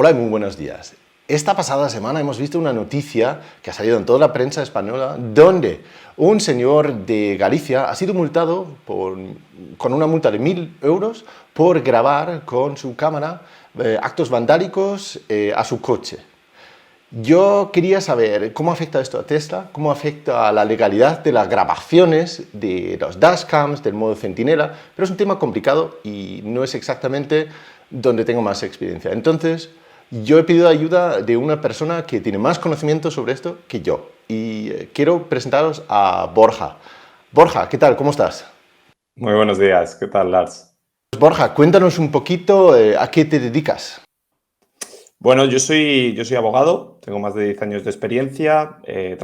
Hola y muy buenos días. Esta pasada semana hemos visto una noticia que ha salido en toda la prensa española donde un señor de Galicia ha sido multado con una multa de 1.000 euros por grabar con su cámara actos vandálicos a su coche. Yo quería saber cómo afecta esto a Tesla, cómo afecta a la legalidad de las grabaciones, de los dashcams, del modo centinela, pero es un tema complicado y no es exactamente donde tengo más experiencia. Entonces, yo he pedido ayuda de una persona que tiene más conocimiento sobre esto que yo y quiero presentaros a Borja. Borja, ¿qué tal? ¿Cómo estás? Muy buenos días, ¿qué tal, Lars? Pues Borja, cuéntanos un poquito a qué te dedicas. Bueno, yo soy abogado, tengo más de 10 años de experiencia, he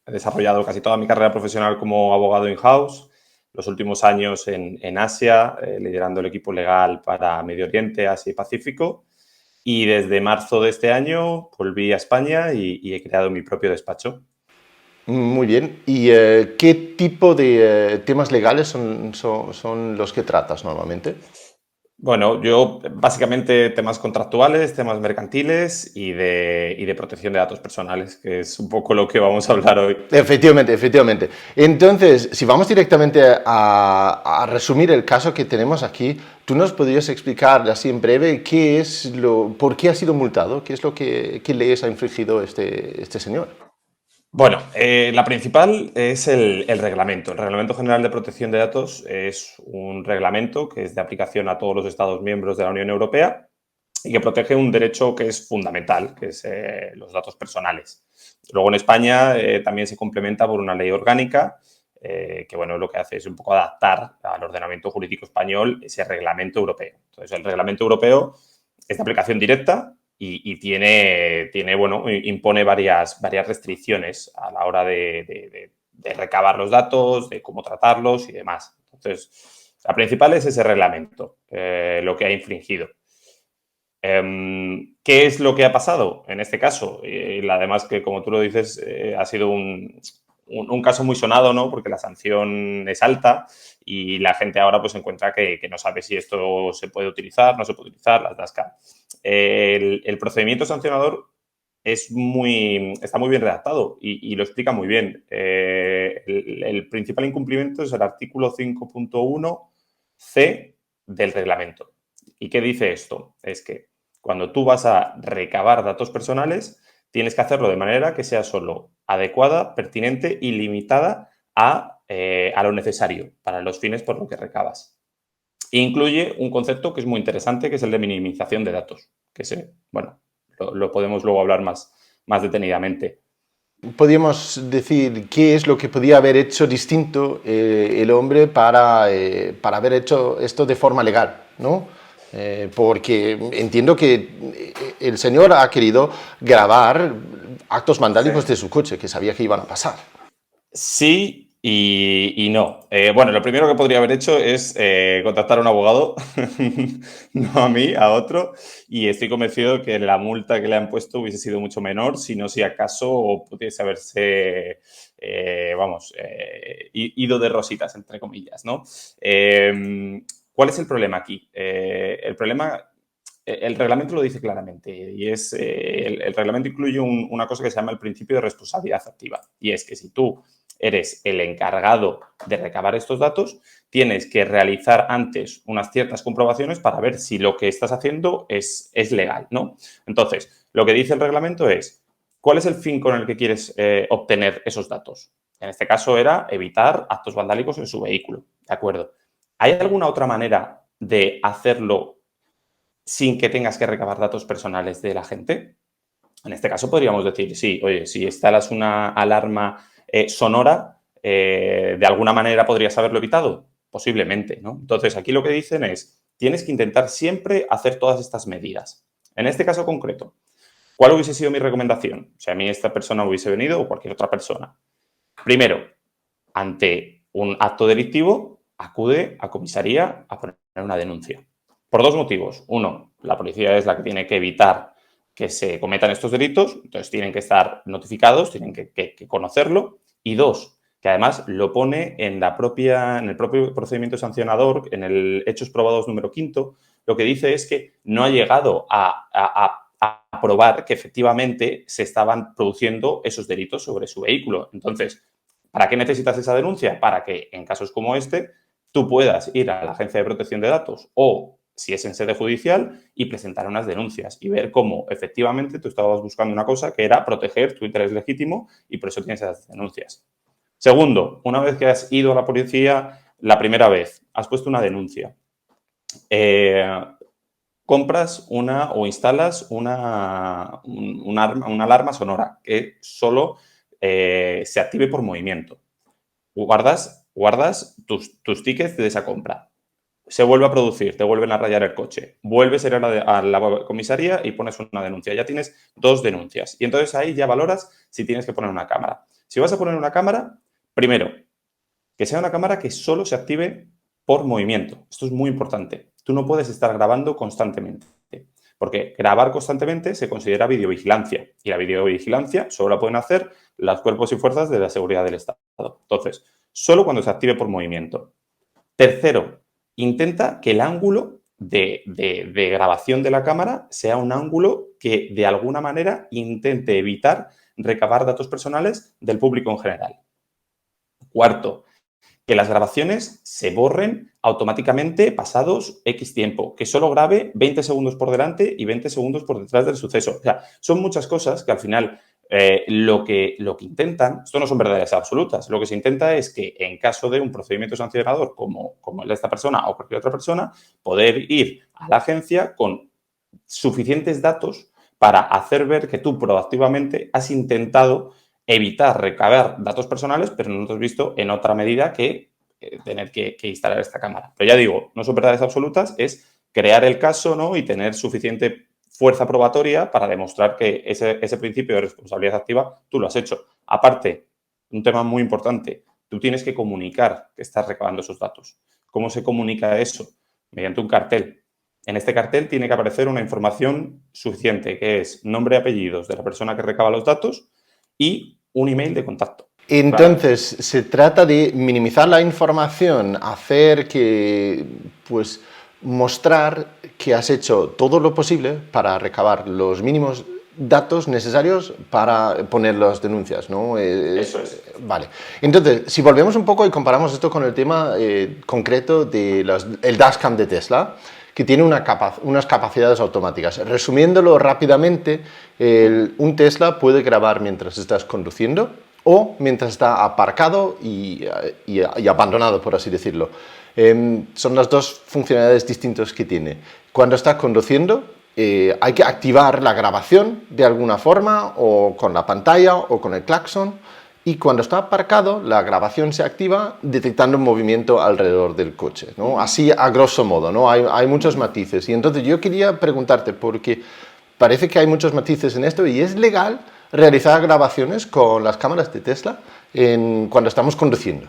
desarrollado casi toda mi carrera profesional como abogado in-house, los últimos años en Asia, liderando el equipo legal para Medio Oriente, Asia y Pacífico, y desde marzo de este año volví a España y he creado mi propio despacho. Muy bien. ¿Y qué tipo de temas legales son los que tratas normalmente? Bueno, yo básicamente temas contractuales, temas mercantiles y de protección de datos personales, que es un poco lo que vamos a hablar hoy. Efectivamente, efectivamente. Entonces, si vamos directamente a resumir el caso que tenemos aquí, ¿tú nos podrías explicar así en breve por qué ha sido multado? ¿Qué es qué leyes ha infringido este señor? Bueno, la principal es el reglamento. El Reglamento General de Protección de Datos es un reglamento que es de aplicación a todos los Estados miembros de la Unión Europea y que protege un derecho que es fundamental, que es los datos personales. Luego en España también se complementa por una ley orgánica que bueno, lo que hace es un poco adaptar al ordenamiento jurídico español ese reglamento europeo. Entonces, el reglamento europeo es de aplicación directa y bueno, impone varias restricciones a la hora de recabar los datos, de cómo tratarlos y demás. Entonces, la principal es ese reglamento, lo que ha infringido. ¿Qué es lo que ha pasado en este caso? Además que, como tú lo dices, ha sido un caso muy sonado, ¿no? Porque la sanción es alta y la gente ahora pues encuentra que no sabe si esto se puede utilizar, no se puede utilizar, las DASCA. El procedimiento sancionador está muy bien redactado y lo explica muy bien. El principal incumplimiento es el artículo 5.1c del reglamento. ¿Y qué dice esto? Es que cuando tú vas a recabar datos personales, tienes que hacerlo de manera que sea solo adecuada, pertinente y limitada a lo necesario para los fines por lo que recabas. Incluye un concepto que es muy interesante, que es el de minimización de datos, que bueno, lo podemos luego hablar más detenidamente. Podríamos decir qué es lo que podía haber hecho distinto el hombre para haber hecho esto de forma legal, ¿no? Porque entiendo que el señor ha querido grabar actos Sí. vandálicos de su coche, que sabía que iban a pasar. Sí y no. Bueno, lo primero que podría haber hecho es contactar a un abogado, no a mí, a otro, y estoy convencido que la multa que le han puesto hubiese sido mucho menor, si no, si acaso pudiese haberse, ido de rositas, entre comillas, ¿no? ¿Cuál es el problema aquí? El problema el reglamento lo dice claramente y el reglamento incluye una cosa que se llama el principio de responsabilidad activa y es que si tú eres el encargado de recabar estos datos, tienes que realizar antes unas ciertas comprobaciones para ver si lo que estás haciendo es legal, ¿no? Entonces, lo que dice el reglamento es, ¿cuál es el fin con el que quieres obtener esos datos? En este caso era evitar actos vandálicos en su vehículo, ¿de acuerdo? ¿Hay alguna otra manera de hacerlo sin que tengas que recabar datos personales de la gente? En este caso podríamos decir, sí, oye, si instalas una alarma sonora, ¿de alguna manera podrías haberlo evitado? Posiblemente, ¿no? Entonces, aquí lo que dicen es, tienes que intentar siempre hacer todas estas medidas. En este caso concreto, ¿cuál hubiese sido mi recomendación? Si a mí esta persona hubiese venido o cualquier otra persona. Primero, ante un acto delictivo, acude a comisaría a poner una denuncia. Por dos motivos. Uno, la policía es la que tiene que evitar que se cometan estos delitos, entonces tienen que estar notificados, tienen que conocerlo. Y dos, que además lo pone en el propio procedimiento sancionador, en el hechos probados número 5, lo que dice es que no ha llegado a probar que efectivamente se estaban produciendo esos delitos sobre su vehículo. Entonces, ¿para qué necesitas esa denuncia? Para que en casos como este tú puedas ir a la Agencia de Protección de Datos o, si es en sede judicial, y presentar unas denuncias y ver cómo efectivamente tú estabas buscando una cosa que era proteger tu interés legítimo y por eso tienes esas denuncias. Segundo, una vez que has ido a la policía la primera vez, has puesto una denuncia, compras o instalas una alarma sonora que solo se active por movimiento. Guardas tus tickets de esa compra. Se vuelve a producir, te vuelven a rayar el coche, vuelves a ir a la comisaría y pones una denuncia. Ya tienes 2 denuncias. Y entonces ahí ya valoras si tienes que poner una cámara. Si vas a poner una cámara, primero, que sea una cámara que solo se active por movimiento. Esto es muy importante. Tú no puedes estar grabando constantemente, porque grabar constantemente se considera videovigilancia y la videovigilancia solo la pueden hacer los cuerpos y fuerzas de la seguridad del Estado. Entonces, solo cuando se active por movimiento. Tercero, intenta que el ángulo de grabación de la cámara sea un ángulo que de alguna manera intente evitar recabar datos personales del público en general. Cuarto, que las grabaciones se borren automáticamente pasados X tiempo, que solo grabe 20 segundos por delante y 20 segundos por detrás del suceso. O sea, son muchas cosas que al final lo que intentan, esto no son verdades absolutas, lo que se intenta es que en caso de un procedimiento sancionador como el de esta persona o cualquier otra persona, poder ir a la agencia con suficientes datos para hacer ver que tú proactivamente has intentado evitar recabar datos personales, pero no te has visto en otra medida que tener que instalar esta cámara. Pero ya digo, no son verdades absolutas, es crear el caso, ¿no? Y tener suficiente fuerza probatoria para demostrar que ese principio de responsabilidad activa tú lo has hecho. Aparte, un tema muy importante, tú tienes que comunicar que estás recabando esos datos. ¿Cómo se comunica eso? Mediante un cartel. En este cartel tiene que aparecer una información suficiente, que es nombre y apellidos de la persona que recaba los datos y un email de contacto. Entonces, se trata de minimizar la información, hacer que, pues, mostrar que has hecho todo lo posible para recabar los mínimos datos necesarios para poner las denuncias, ¿no? Eso es. Vale. Entonces, si volvemos un poco y comparamos esto con el tema concreto del dashcam de Tesla, que tiene unas capacidades automáticas. Resumiéndolo rápidamente, un Tesla puede grabar mientras estás conduciendo o mientras está aparcado y abandonado, por así decirlo. Son las dos funcionalidades distintas que tiene. Cuando está conduciendo, hay que activar la grabación de alguna forma, o con la pantalla o con el claxon, y cuando está aparcado, la grabación se activa detectando un movimiento alrededor del coche, ¿no? Así a grosso modo, ¿no? Hay muchos matices. Y entonces yo quería preguntarte, porque parece que hay muchos matices en esto, y ¿es legal realizar grabaciones con las cámaras de Tesla cuando estamos conduciendo?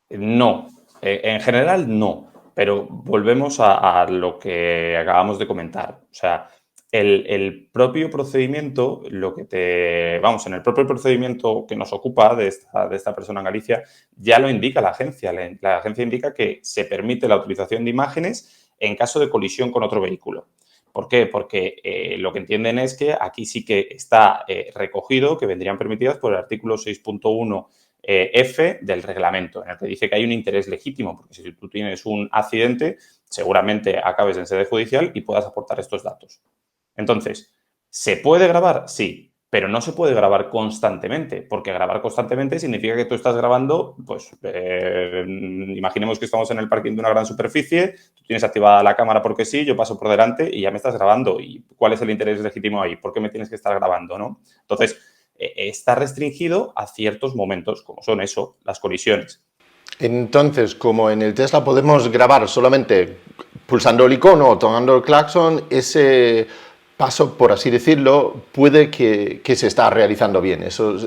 No, en general no, pero volvemos a lo que acabamos de comentar. O sea, el propio procedimiento, en el propio procedimiento que nos ocupa de esta persona en Galicia, ya lo indica la agencia. La agencia indica que se permite la utilización de imágenes en caso de colisión con otro vehículo. ¿Por qué? Porque lo que entienden es que aquí sí que está recogido que vendrían permitidas por el artículo 6.1 F del reglamento, en el que dice que hay un interés legítimo, porque si tú tienes un accidente, seguramente acabes en sede judicial y puedas aportar estos datos. Entonces, ¿se puede grabar? Sí, pero no se puede grabar constantemente, porque grabar constantemente significa que tú estás grabando, pues, imaginemos que estamos en el parking de una gran superficie, tú tienes activada la cámara porque sí, yo paso por delante y ya me estás grabando. ¿Y cuál es el interés legítimo ahí? ¿Por qué me tienes que estar grabando, no? Entonces, está restringido a ciertos momentos, como son las colisiones. Entonces, como en el Tesla podemos grabar solamente pulsando el icono o tocando el claxon, ese paso, por así decirlo, puede que se está realizando bien. Eso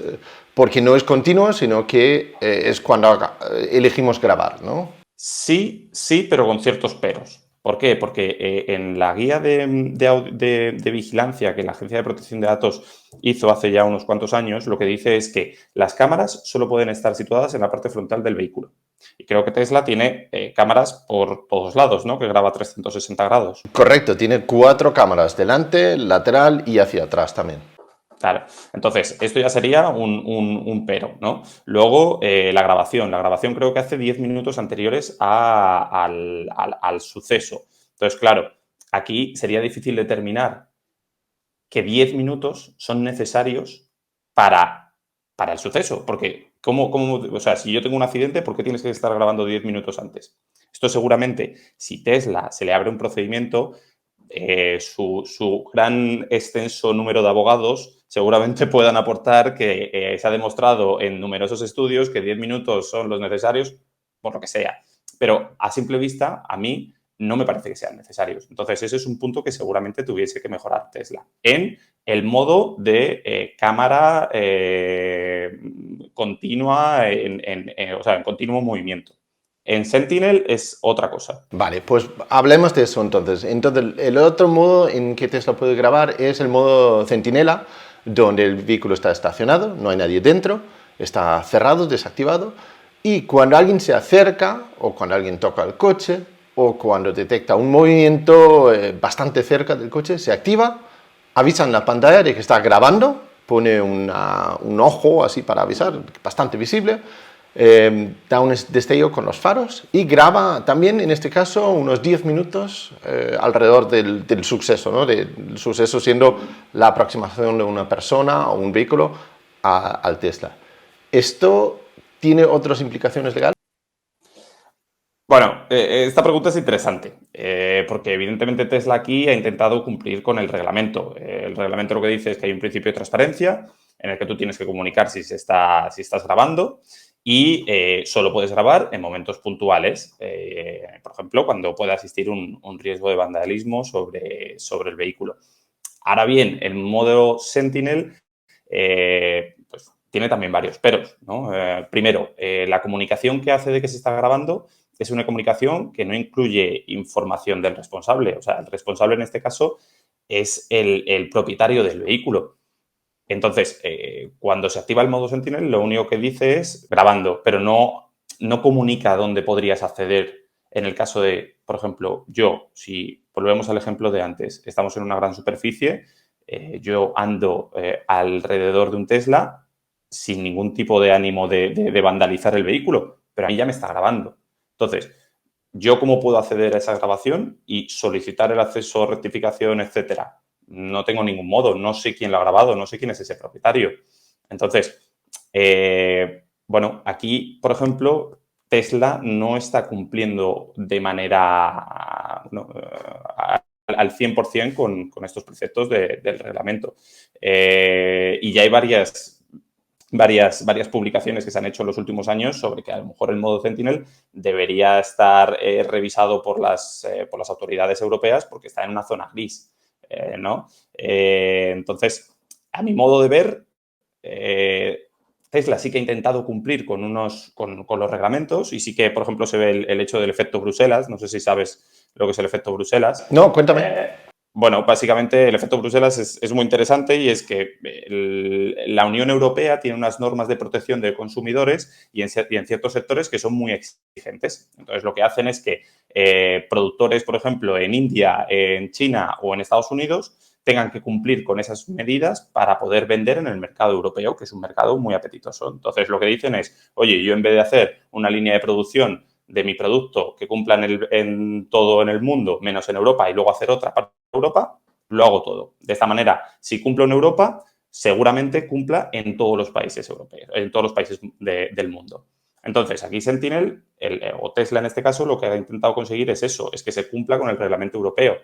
porque no es continuo, sino que es cuando elegimos grabar, ¿no? Sí, pero con ciertos peros. ¿Por qué? Porque en la guía de vigilancia que la Agencia de Protección de Datos hizo hace ya unos cuantos años, lo que dice es que las cámaras solo pueden estar situadas en la parte frontal del vehículo. Y creo que Tesla tiene cámaras por todos lados, ¿no? Que graba 360 grados. Correcto, tiene 4 cámaras, delante, lateral y hacia atrás también. Claro, entonces esto ya sería un pero, ¿no? Luego, la grabación. La grabación creo que hace 10 minutos anteriores al suceso. Entonces, claro, aquí sería difícil determinar que 10 minutos son necesarios para, para el suceso, porque o sea, si yo tengo un accidente, ¿por qué tienes que estar grabando 10 minutos antes? Esto seguramente, si Tesla se le abre un procedimiento, su gran extenso número de abogados seguramente puedan aportar que se ha demostrado en numerosos estudios que 10 minutos son los necesarios, por lo que sea. Pero a simple vista, a mí no me parece que sean necesarios. Entonces, ese es un punto que seguramente tuviese que mejorar Tesla. En el modo de cámara continua, o sea, en continuo movimiento. En Sentinel es otra cosa. Vale, pues hablemos de eso entonces. Entonces, el otro modo en que Tesla puede grabar es el modo centinela, donde el vehículo está estacionado, no hay nadie dentro, está cerrado, desactivado, y cuando alguien se acerca, o cuando alguien toca el coche, o cuando detecta un movimiento bastante cerca del coche, se activa, avisa en la pantalla de que está grabando, pone un ojo así para avisar, bastante visible, da un destello con los faros y graba también, en este caso, unos 10 minutos alrededor del suceso, ¿no? Del suceso siendo la aproximación de una persona o un vehículo al Tesla. ¿Esto tiene otras implicaciones legales? Bueno, esta pregunta es interesante, porque evidentemente Tesla aquí ha intentado cumplir con el reglamento. El reglamento lo que dice es que hay un principio de transparencia en el que tú tienes que comunicar si estás grabando y solo puedes grabar en momentos puntuales. Por ejemplo, cuando pueda existir un riesgo de vandalismo sobre el vehículo. Ahora bien, el modo Sentinel pues, tiene también varios peros, ¿no? Primero, la comunicación que hace de que se está grabando es una comunicación que no incluye información del responsable. O sea, el responsable en este caso es el propietario del vehículo. Entonces, cuando se activa el modo Sentinel, lo único que dice es grabando, pero no comunica dónde podrías acceder en el caso de, por ejemplo, si volvemos al ejemplo de antes, estamos en una gran superficie, yo ando alrededor de un Tesla sin ningún tipo de ánimo de vandalizar el vehículo, pero a mí ya me está grabando. Entonces, ¿yo cómo puedo acceder a esa grabación y solicitar el acceso, rectificación, etcétera? No tengo ningún modo, no sé quién lo ha grabado, no sé quién es ese propietario. Entonces, bueno, aquí, por ejemplo, Tesla no está cumpliendo de manera al 100% con estos preceptos del reglamento. Y ya hay varias publicaciones que se han hecho en los últimos años sobre que a lo mejor el modo Sentinel debería estar revisado por las autoridades europeas porque está en una zona gris, ¿no? Entonces, a mi modo de ver, Tesla sí que ha intentado cumplir con los reglamentos y sí que, por ejemplo, se ve el hecho del efecto Bruselas. No sé si sabes lo que es el efecto Bruselas. No, cuéntame. Bueno, básicamente el efecto Bruselas es muy interesante y es que la Unión Europea tiene unas normas de protección de consumidores y en ciertos sectores que son muy exigentes. Entonces, lo que hacen es que productores, por ejemplo, en India, en China o en Estados Unidos tengan que cumplir con esas medidas para poder vender en el mercado europeo, que es un mercado muy apetitoso. Entonces, lo que dicen es, oye, yo en vez de hacer una línea de producción de mi producto que cumpla en todo en el mundo, menos en Europa, y luego hacer otra para Europa, lo hago todo. De esta manera, si cumplo en Europa, seguramente cumpla en todos los países europeos, en todos los países del mundo. Entonces, aquí Sentinel, o Tesla en este caso, lo que ha intentado conseguir es eso, es que se cumpla con el reglamento europeo,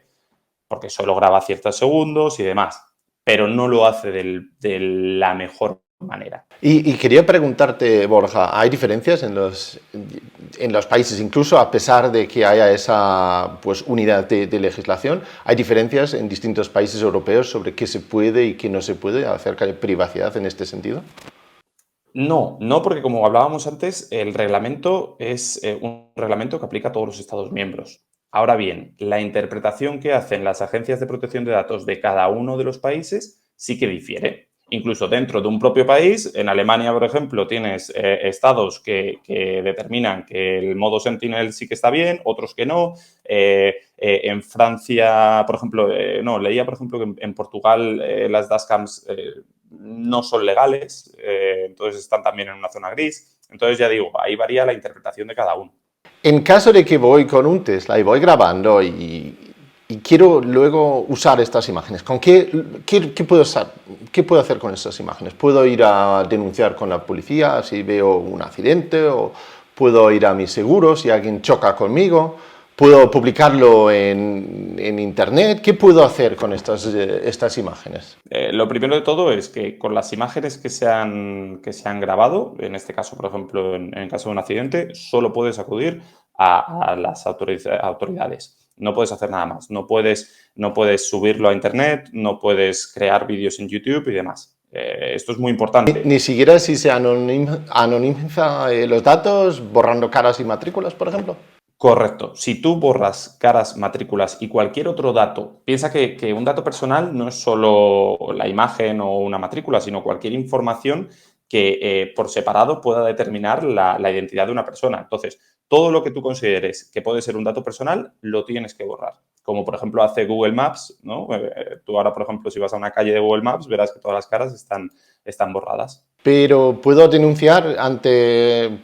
porque solo graba ciertos segundos y demás, pero no lo hace de la mejor manera. Y quería preguntarte, Borja, ¿hay diferencias en los países, incluso a pesar de que haya esa pues, unidad de legislación? ¿Hay diferencias en distintos países europeos sobre qué se puede y qué no se puede acerca de privacidad en este sentido? No, porque como hablábamos antes, el reglamento es un reglamento que aplica a todos los Estados miembros. Ahora bien, la interpretación que hacen las agencias de protección de datos de cada uno de los países sí que difiere. Incluso dentro de un propio país, en Alemania, por ejemplo, tienes estados que determinan que el modo Sentinel sí que está bien, otros que no. En Francia, por ejemplo, no, leía, por ejemplo, que en Portugal las dashcams no son legales, entonces están también en una zona gris. Entonces, ya digo, ahí varía la interpretación de cada uno. En caso de que voy con un Tesla y voy grabando y quiero luego usar estas imágenes, ¿con qué puedo usar? ¿Qué puedo hacer con estas imágenes? ¿Puedo ir a denunciar con la policía si veo un accidente? ¿O puedo ir a mi seguro si alguien choca conmigo? ¿Puedo publicarlo en internet? ¿Qué puedo hacer con estas imágenes? Lo primero de todo es que con las imágenes que se han grabado, en este caso, por ejemplo, en el caso de un accidente, solo puedes acudir a las autoridades. No puedes hacer nada más. No puedes subirlo a internet, no puedes crear vídeos en YouTube y demás. Esto es muy importante. Ni siquiera si se anonimiza los datos, borrando caras y matrículas, por ejemplo. Correcto. Si tú borras caras, matrículas y cualquier otro dato, piensa que un dato personal no es solo la imagen o una matrícula, sino cualquier información que por separado pueda determinar la identidad de una persona. Entonces, todo lo que tú consideres que puede ser un dato personal, lo tienes que borrar. Como por ejemplo hace Google Maps, ¿no? Tú ahora, por ejemplo, si vas a una calle de Google Maps, verás que todas las caras están borradas. Pero puedo denunciar ante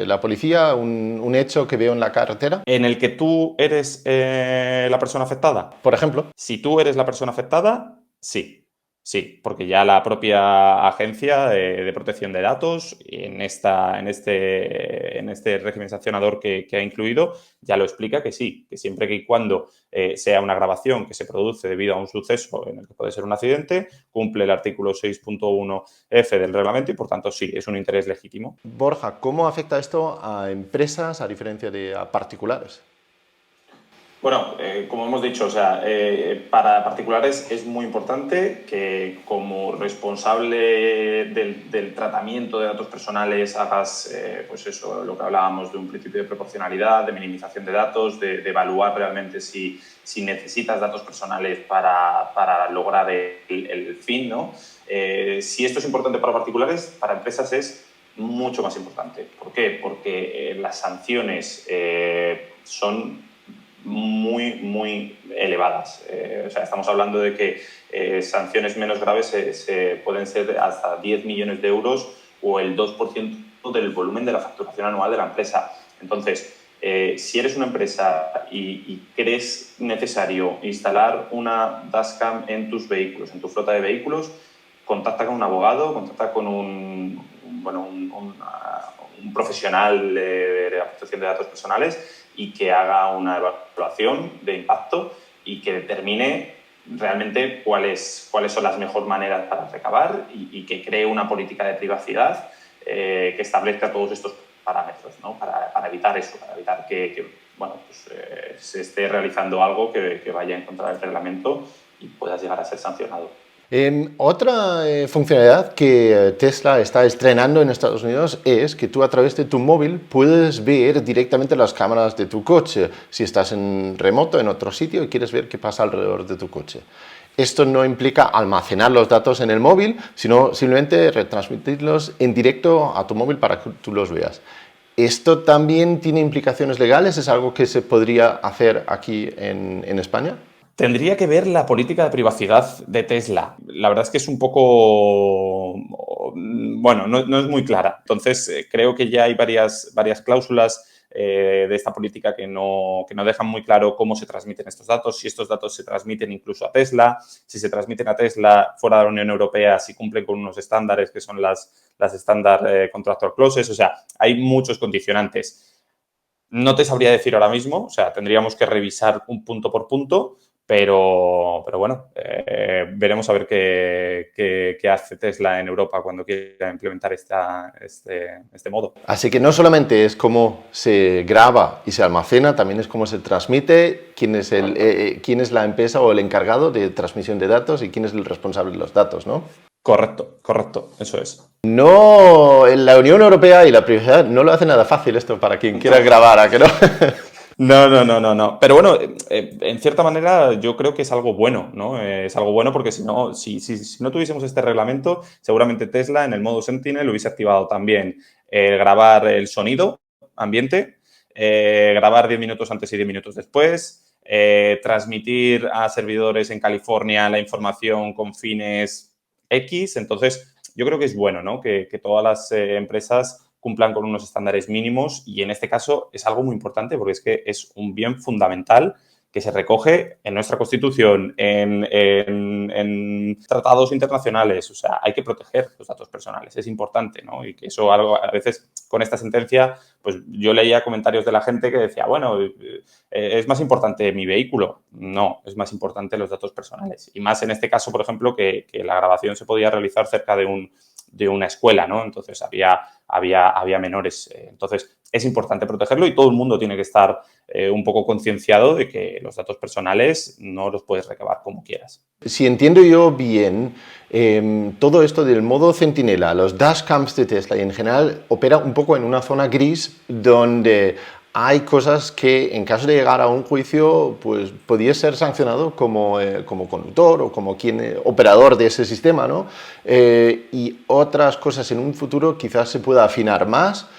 la policía un hecho que veo en la carretera, En el que tú eres la persona afectada. por ejemplo. Si tú eres la persona afectada, sí. Sí, porque ya la propia agencia de protección de datos, en este régimen sancionador que ha incluido, ya lo explica que sí, que siempre que y cuando sea una grabación que se produce debido a un suceso en el que puede ser un accidente, cumple el artículo 6.1F del reglamento y, por tanto, sí, es un interés legítimo. Borja, ¿cómo afecta esto a empresas a diferencia de a particulares? Bueno, como hemos dicho, o sea, para particulares es muy importante que como responsable del tratamiento de datos personales hagas, pues eso, lo que hablábamos de un principio de proporcionalidad, de minimización de datos, de evaluar realmente si necesitas datos personales para lograr el fin, ¿no? Si esto es importante para particulares, para empresas es mucho más importante. ¿Por qué? Porque las sanciones son muy, muy elevadas. O sea, estamos hablando de que sanciones menos graves pueden ser hasta 10 millones de euros o el 2% del volumen de la facturación anual de la empresa. Entonces, si eres una empresa y crees necesario instalar una dashcam en tus vehículos, en tu flota de vehículos, contacta con un abogado, contacta con un profesional de la protección de datos personales y que haga una evaluación de impacto y que determine realmente cuáles son las mejores maneras para recabar y que cree una política de privacidad que establezca todos estos parámetros, ¿no? Para evitar eso, para evitar que se esté realizando algo que vaya en contra del reglamento y pueda llegar a ser sancionado. Otra funcionalidad que Tesla está estrenando en Estados Unidos es que tú a través de tu móvil puedes ver directamente las cámaras de tu coche. Si estás en remoto, en otro sitio, y quieres ver qué pasa alrededor de tu coche. Esto no implica almacenar los datos en el móvil, sino simplemente retransmitirlos en directo a tu móvil para que tú los veas. ¿Esto también tiene implicaciones legales? ¿Es algo que se podría hacer aquí en España? Tendría que ver la política de privacidad de Tesla. La verdad es que es un poco, bueno, no es muy clara. Entonces, creo que ya hay varias cláusulas de esta política que no dejan muy claro cómo se transmiten estos datos, si estos datos se transmiten incluso a Tesla, si se transmiten a Tesla fuera de la Unión Europea, si cumplen con unos estándares que son las Standard Contractual Clauses. O sea, hay muchos condicionantes. No te sabría decir ahora mismo, o sea, tendríamos que revisar un punto por punto, pero bueno, veremos a ver qué hace Tesla en Europa cuando quiera implementar este modo. Así que no solamente es cómo se graba y se almacena, también es cómo se transmite, quién es la empresa o el encargado de transmisión de datos y quién es el responsable de los datos, ¿no? Correcto, eso es. No, en la Unión Europea y la privacidad no lo hace nada fácil esto para quien quiera grabar, ¿a que no? No, no, no, no, no. Pero bueno, en cierta manera yo creo que es algo bueno, ¿no? Es algo bueno porque si no, si no tuviésemos este reglamento, seguramente Tesla en el modo Sentinel hubiese activado también grabar el sonido ambiente, grabar 10 minutos antes y 10 minutos después, transmitir a servidores en California la información con fines X. Entonces, yo creo que es bueno, ¿no? Que todas las empresas cumplan con unos estándares mínimos y en este caso es algo muy importante porque es que es un bien fundamental que se recoge en nuestra Constitución, en tratados internacionales. O sea, hay que proteger los datos personales, es importante, ¿no? Y que eso algo, a veces con esta sentencia, pues yo leía comentarios de la gente que decía, bueno, es más importante mi vehículo. No, es más importante los datos personales. Y más en este caso, por ejemplo, que la grabación se podía realizar cerca de una escuela, ¿no? Entonces había menores. Entonces es importante protegerlo y todo el mundo tiene que estar un poco concienciado de que los datos personales no los puedes recabar como quieras. Si entiendo yo bien, todo esto del modo centinela, los dashcams de Tesla y en general opera un poco en una zona gris donde hay cosas que en caso de llegar a un juicio pues podría ser sancionado como conductor o como operador de ese sistema, ¿no? Y otras cosas en un futuro quizás se pueda afinar más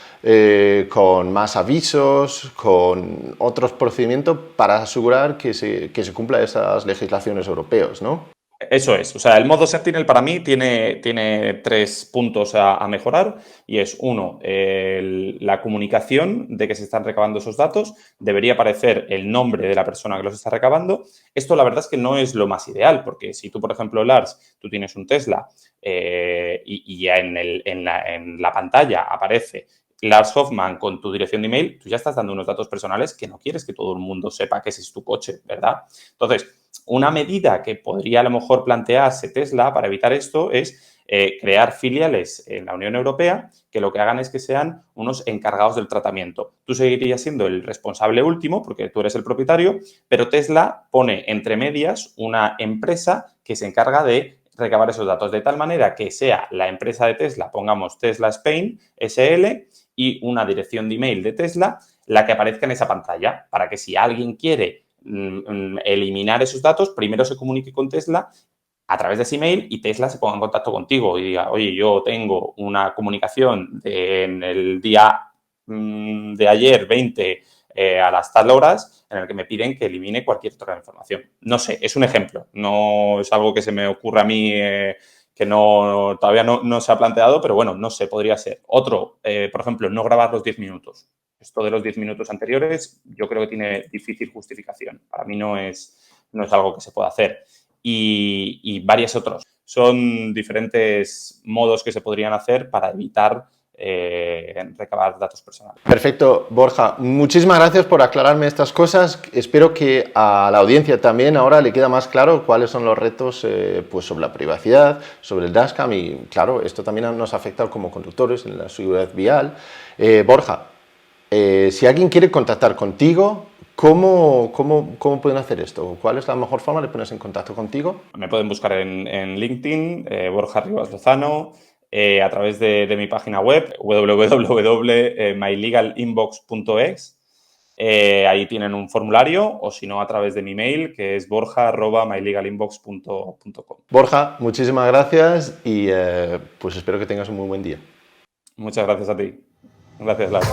con más avisos, con otros procedimientos para asegurar que se cumpla esas legislaciones europeas, ¿no? Eso es. O sea, el modo Sentinel para mí tiene 3 puntos a mejorar y es, uno, la comunicación de que se están recabando esos datos. Debería aparecer el nombre de la persona que los está recabando. Esto la verdad es que no es lo más ideal porque si tú, por ejemplo, Lars, tú tienes un Tesla y ya en la pantalla aparece Lars Hoffman con tu dirección de email, tú ya estás dando unos datos personales que no quieres que todo el mundo sepa que ese es tu coche, ¿verdad? Entonces, una medida que podría a lo mejor plantearse Tesla para evitar esto es crear filiales en la Unión Europea que lo que hagan es que sean unos encargados del tratamiento. Tú seguirías siendo el responsable último porque tú eres el propietario, pero Tesla pone entre medias una empresa que se encarga de recabar esos datos de tal manera que sea la empresa de Tesla, pongamos Tesla Spain SL y una dirección de email de Tesla la que aparezca en esa pantalla para que si alguien quiere eliminar esos datos, primero se comunique con Tesla a través de ese email y Tesla se ponga en contacto contigo y diga, oye, yo tengo una comunicación en el día de ayer 20 a las tal horas en el que me piden que elimine cualquier otra información. No sé, es un ejemplo, no es algo que se me ocurra a mí que todavía no se ha planteado, pero bueno, no sé, podría ser. Otro, por ejemplo, no grabar los 10 minutos. Esto de los 10 minutos anteriores yo creo que tiene difícil justificación. Para mí no es algo que se pueda hacer. Y varios otros. Son diferentes modos que se podrían hacer para evitar recabar datos personales. Perfecto, Borja. Muchísimas gracias por aclararme estas cosas. Espero que a la audiencia también ahora le queda más claro cuáles son los retos pues sobre la privacidad, sobre el dashcam y, claro, esto también nos afecta como conductores en la seguridad vial. Borja, si alguien quiere contactar contigo, ¿cómo pueden hacer esto? ¿Cuál es la mejor forma de ponerse en contacto contigo? Me pueden buscar en LinkedIn, Borja Rivas Lozano, a través de mi página web, www.mylegalinbox.es. Ahí tienen un formulario o si no a través de mi mail que es borja@mylegalinbox.com. Borja, muchísimas gracias y pues espero que tengas un muy buen día. Muchas gracias a ti. Gracias, Lara.